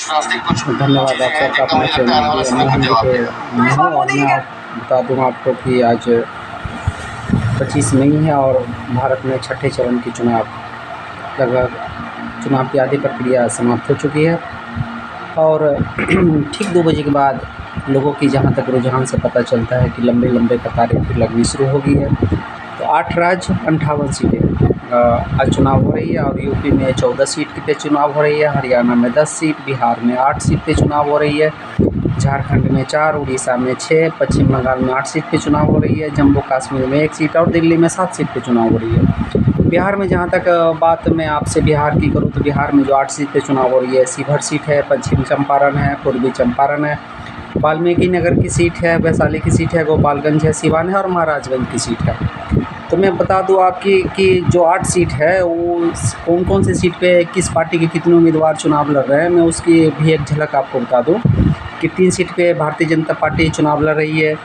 धन्यवाद आप सबका अपना चैनल के मोहन जी पे मैं हूँ। और मैं बता दूँ आपको कि आज 25 मई है और भारत में छठे चरण की लगभग चुनाव की आधी प्रक्रिया समाप्त हो चुकी है। और ठीक 2 बजे के बाद लोगों की जहाँ तक रुझान से पता चलता है कि लंबे कतारें फिर लगनी शुरू हो गई है। तो 8 राज्य 58 सीटें आज चुनाव हो रही है। और यूपी में 14 सीट पे चुनाव हो रही है, हरियाणा में 10 सीट, बिहार में 8 सीट पे चुनाव हो रही है, झारखंड में 4, उड़ीसा में 6, पश्चिम बंगाल में 8 सीट पे चुनाव हो रही है, जम्मू कश्मीर में 1 सीट और दिल्ली में 7 सीट पे चुनाव हो रही है। बिहार में जहाँ तक बात मैं आपसे बिहार की करूँ तो बिहार में जो 8 सीट पे चुनाव हो रही है, शिवहर सीट है, पश्चिम चंपारण है, पूर्वी चंपारण है, वाल्मीकि नगर की सीट है, वैशाली की सीट है, गोपालगंज है, सिवान है और महाराजगंज की सीट है। तो मैं बता दूं आपकी कि जो 8 सीट है वो कौन सी सीट पे किस पार्टी के कितने उम्मीदवार चुनाव लड़ रहे हैं, मैं उसकी भी एक झलक आपको बता दूं कि 3 सीट पे भारतीय जनता पार्टी चुनाव लड़ रही है,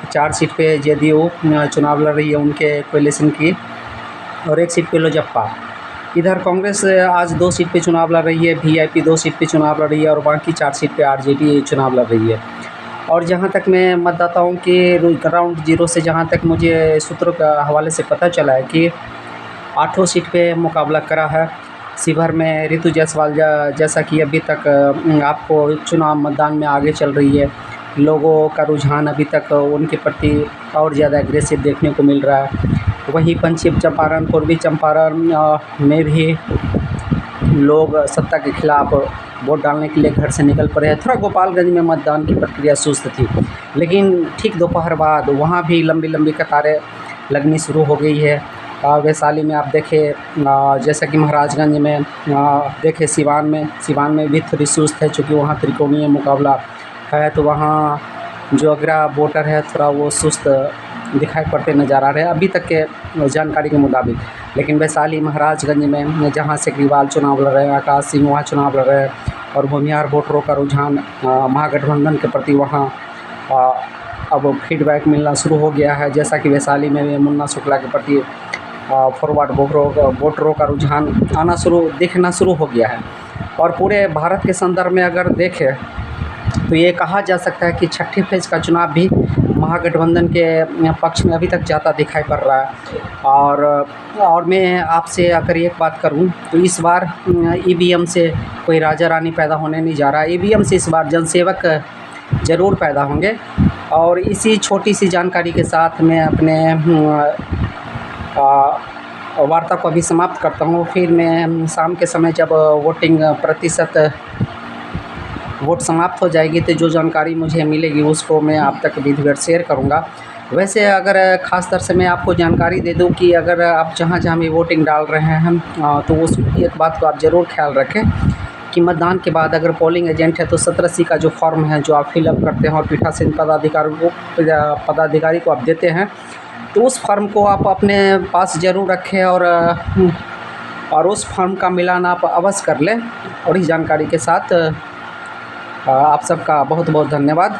4 सीट पे जेडीयू चुनाव लड़ रही है उनके कोएलिशन की, और 1 सीट पे लोजपा। इधर कांग्रेस आज 2 सीट पे चुनाव लड़ रही है, वीआईपी 2 सीट पे चुनाव लड़ रही है और बाकी 4 सीट पे आरजेडी चुनाव लड़ रही है। और जहाँ तक मैं मतदाताओं के ग्राउंड जीरो से जहाँ तक मुझे सूत्रों के हवाले से पता चला है कि 8 सीट पे मुकाबला करा है। शिवहर में ऋतु जायसवाल जैसा कि अभी तक आपको चुनाव मतदान में आगे चल रही है, लोगों का रुझान अभी तक उनके प्रति और ज़्यादा एग्रेसिव देखने को मिल रहा है। वहीं पश्चिम चंपारण, पूर्वी चंपारण में भी लोग सत्ता के खिलाफ वोट डालने के लिए घर से निकल पड़े हैं। थोड़ा गोपालगंज में मतदान की प्रक्रिया सुस्त थी, लेकिन ठीक दोपहर बाद वहाँ भी लंबी कतारें लगनी शुरू हो गई है। वैशाली में आप देखें, जैसा कि महाराजगंज में देखें, सिवान में भी थोड़ी सुस्त है, चूँकि वहाँ त्रिकोणीय मुकाबला है तो वहाँ जो अगरा वोटर है थोड़ा वो सुस्त दिखाई पड़ते नज़र आ रहे हैं अभी तक के जानकारी के मुताबिक। लेकिन वैशाली, महाराजगंज में जहाँ से ग्रीवाल चुनाव लड़ रहे हैं, आकाश सिंह वहाँ चुनाव लड़ रहे हैं और भूमिहार वोटरों का रुझान महागठबंधन के प्रति वहाँ अब फीडबैक मिलना शुरू हो गया है। जैसा कि वैशाली में मुन्ना शुक्ला के प्रति फॉरवर्ड वोटरों का रुझान दिखना शुरू हो गया है। और पूरे भारत के संदर्भ में अगर देखें तो ये कहा जा सकता है कि छठे फेज़ का चुनाव भी महागठबंधन के पक्ष में अभी तक ज़्यादा दिखाई पड़ रहा है। और मैं आपसे अगर एक बात करूं तो इस बार ईवीएम से कोई राजा रानी पैदा होने नहीं जा रहा है। ईवीएम से इस बार जनसेवक ज़रूर पैदा होंगे। और इसी छोटी सी जानकारी के साथ मैं अपने वार्ता को अभी समाप्त करता हूं। फिर मैं शाम के समय जब वोट समाप्त हो जाएगी तो जो जानकारी मुझे मिलेगी उसको मैं आप तक विधिवत शेयर करूंगा। वैसे अगर ख़ास तौर से मैं आपको जानकारी दे दूं कि अगर आप जहां भी वोटिंग डाल रहे हैं तो उस एक बात को आप ज़रूर ख्याल रखें कि मतदान के बाद अगर पोलिंग एजेंट है तो 17C का जो फॉर्म है जो आप फिलअप करते हैं और पीठासीन पदाधिकारी को आप देते हैं, तो उस फॉर्म को आप अपने पास ज़रूर रखें और उस फॉर्म का मिलान आप अवश्य कर लें। और इस जानकारी के साथ आप सबका बहुत बहुत धन्यवाद।